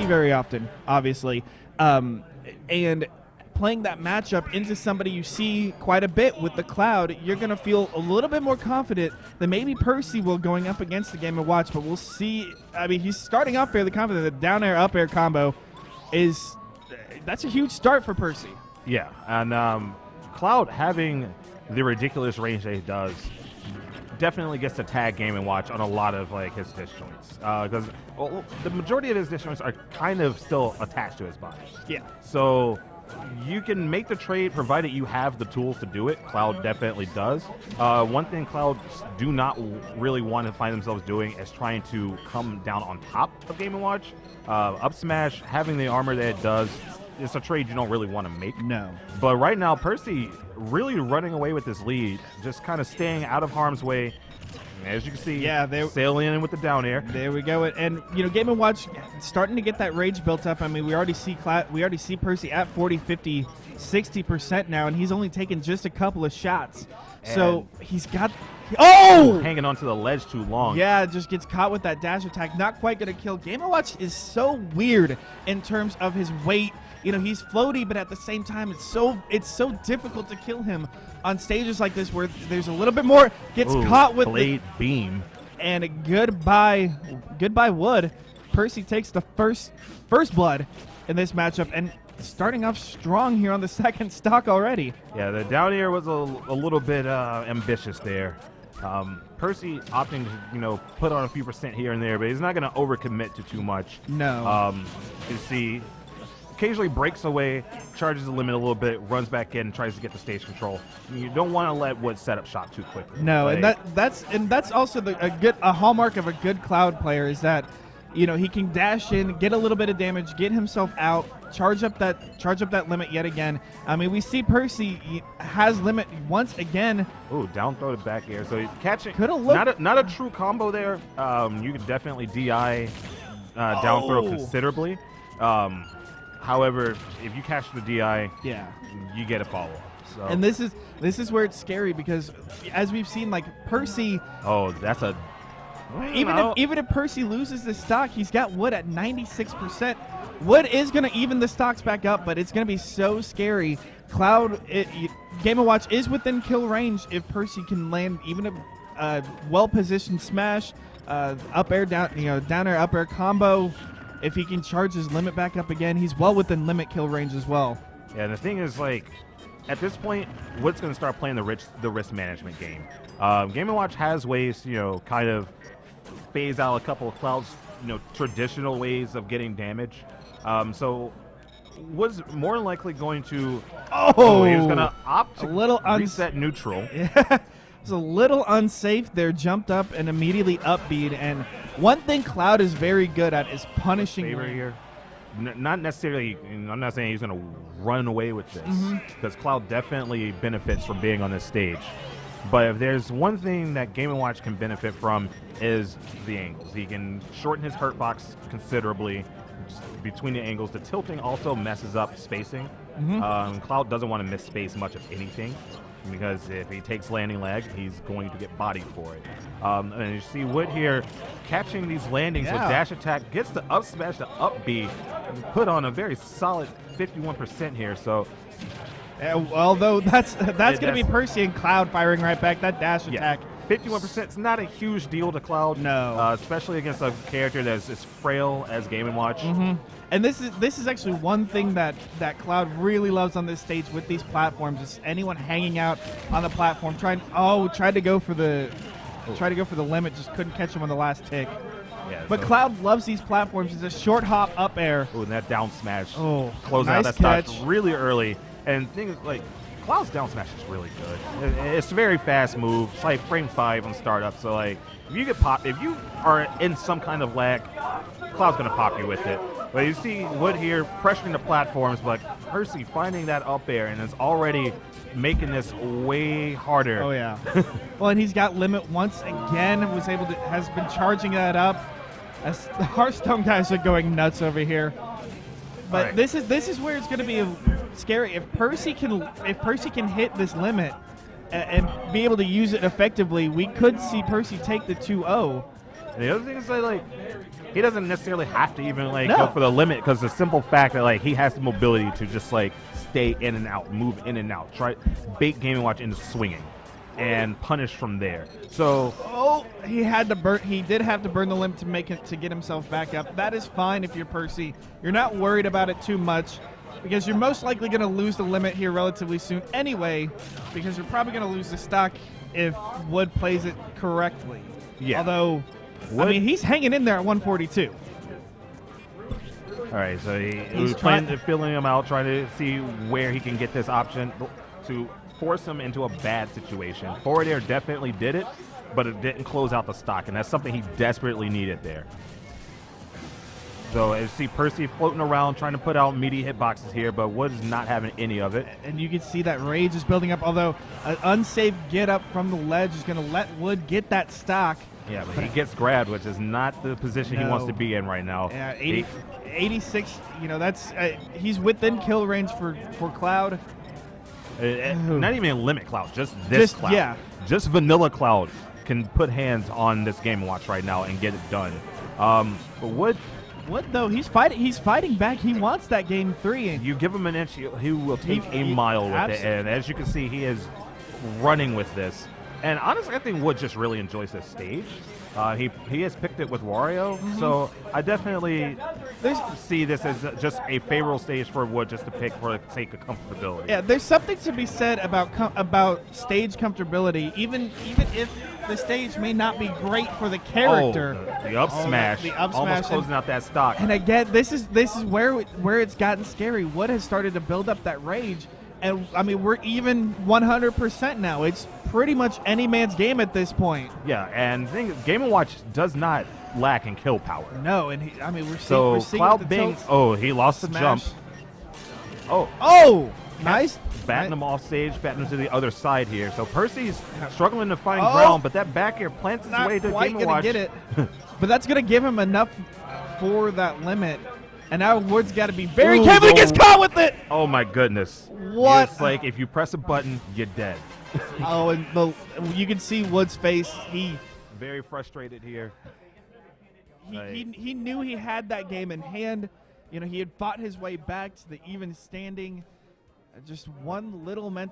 very often, obviously. And playing that matchup into somebody you see quite a bit with the Cloud, you're going to feel a little bit more confident than maybe Percy will going up against the Game & Watch, but we'll see. I mean, he's starting off fairly confident. The down air, up air combo that's a huge start for Percy. Yeah, and Cloud having the ridiculous range that he does definitely gets to tag Game & Watch on a lot of like his disjoints, because the majority of his disjoints are kind of still attached to his body. Yeah. So you can make the trade provided you have the tools to do it. Cloud definitely does. One thing Cloud do not really want to find themselves doing is trying to come down on top of Game & Watch. Up smash, having the armor that it does, it's a trade you don't really want to make. No. But right now, Percy really running away with this lead, just kind of staying out of harm's way. As you can see, sailing in with the down air. There we go. And you know, Game & Watch starting to get that rage built up. I mean, we already see Percy at 40, 50, 60% now, and he's only taken just a couple of shots. So he's got hanging onto the ledge too long. Yeah, just gets caught with that dash attack. Not quite going to kill. Game & Watch is so weird in terms of his weight. You know, he's floaty, but at the same time, it's so difficult to kill him on stages like this where there's a little bit more. Gets caught with blade beam. And goodbye Wood. Percy takes the first blood in this matchup and starting off strong here on the second stock already. Yeah, the down air was a little bit ambitious there. Percy opting to, you know, put on a few percent here and there, but he's not going to overcommit to too much. No. You see, occasionally breaks away, charges the limit a little bit, runs back in, and tries to get the stage control. You don't want to let Wood set up shot too quickly. No, and that's also a hallmark of a good Cloud player is that, you know, he can dash in, get a little bit of damage, get himself out, charge up that limit yet again. I mean, we see Percy has limit once again. Ooh, down throw to back air. So he's catching. Not a true combo there. You could definitely DI down throw considerably. However, if you catch the DI, you get a follow-up. So. And this is where it's scary because, as we've seen, like Percy. Oh, that's a. Even if Percy loses the stock, he's got Wood at 96%. Wood is going to even the stocks back up, but it's going to be so scary. Cloud, Game & Watch is within kill range if Percy can land even a well-positioned smash, up air, down air, up air combo. If he can charge his limit back up again, he's well within limit kill range as well. Yeah, and the thing is, like, at this point, Wood's going to start playing the risk management game. Game & Watch has ways, you know, kind of phase out a couple of Cloud's, you know, traditional ways of getting damage. So Wood's more than likely going to. He was going to opt to reset neutral. Yeah, it's a little unsafe there. Jumped up and immediately upbeat. And one thing Cloud is very good at is punishing. Here. Not necessarily. I'm not saying he's going to run away with this because Cloud definitely benefits from being on this stage. But if there's one thing that Game & Watch can benefit from is the angles. He can shorten his hurt box considerably between the angles. The tilting also messes up spacing. Cloud doesn't want to miss space much of anything because if he takes landing lag, he's going to get bodied for it. And you see Wood here catching these landings with dash attack, gets the up smash to up B, and put on a very solid 51% here. So. Although that's going to be Percy and Cloud firing right back. That dash attack. 51% is not a huge deal to Cloud. No. Especially against a character that's as frail as Game & Watch. And this is actually one thing that Cloud really loves on this stage with these platforms is anyone hanging out on the platform tried to go for the limit, just couldn't catch him on the last tick. Yeah, but Cloud loves these platforms. It's a short hop up air. Oh, and that down smash. Oh, close nice out that catch. stock really early. And things like Cloud's down smash is really good. It's a very fast move. It's like frame 5 on startup. So like if you get popped, if you are in some kind of lag, Cloud's gonna pop you with it. But you see Wood here pressuring the platforms, but Percy finding that up air and is already making this way harder. Oh yeah. Well, and he's got limit once again. Has been charging that up. As the Hearthstone guys are going nuts over here. But this is where it's going to be scary. If Percy can hit this limit and be able to use it effectively, we could see Percy take the 2-0. And the other thing is that, like, he doesn't necessarily have to even like No. go for the limit, because the simple fact that like he has the mobility to just like stay in and out, move in and out, try bait Game & Watch into swinging, and punish from there. So he had to burn. He did have to burn the limit to make it to get himself back up. That is fine if you're Percy. You're not worried about it too much, because you're most likely going to lose the limit here relatively soon anyway, because you're probably going to lose the stock if Wood plays it correctly. Yeah. Although, Wood, I mean, he's hanging in there at 142. all right, so He's he's feeling him out, trying to see where he can get this option to force him into a bad situation. Forward air definitely did it, but it didn't close out the stock, and that's something he desperately needed there. So as you see Percy floating around trying to put out meaty hitboxes here, but Wood's not having any of it. And you can see that rage is building up, although an unsafe get up from the ledge is going to let Wood get that stock. Yeah, but he gets grabbed, which is not the position he wants to be in right now. Yeah, 86, that's he's within kill range for Cloud. Not even limit Cloud, just this Cloud. Yeah. Just vanilla Cloud can put hands on this Game & Watch right now and get it done. But Wood, though, he's fighting back. He wants that game 3. you give him an inch, he will take a mile with it. And as you can see, he is running with this. And honestly, I think Wood just really enjoys this stage. He has picked it with Wario, so I definitely see this as just a favorable stage for Wood just to pick for the sake of comfortability. Yeah, there's something to be said about stage comfortability, even if the stage may not be great for the character. The up smash, the up smash, almost closing out that stock. And again, this is where it's gotten scary. Wood has started to build up that rage, and I mean we're even 100% now. It's pretty much any man's game at this point. Yeah, and the thing is, Game & Watch does not lack in kill power. No, and we're seeing Cloud Bing. tilts. Oh, he lost the jump. Oh, nice. Batting him off stage, batting him to the other side here. So Percy's struggling to find ground, but that back air plants his way to quite Game & Watch. get it, but that's gonna give him enough for that limit. And now Wood's got to be very careful. He gets caught with it. Oh my goodness! What? It's like if you press a button, you're dead. And you can see Wood's face. He very frustrated here. He knew he had that game in hand. He had fought his way back to the even standing. Just one little mental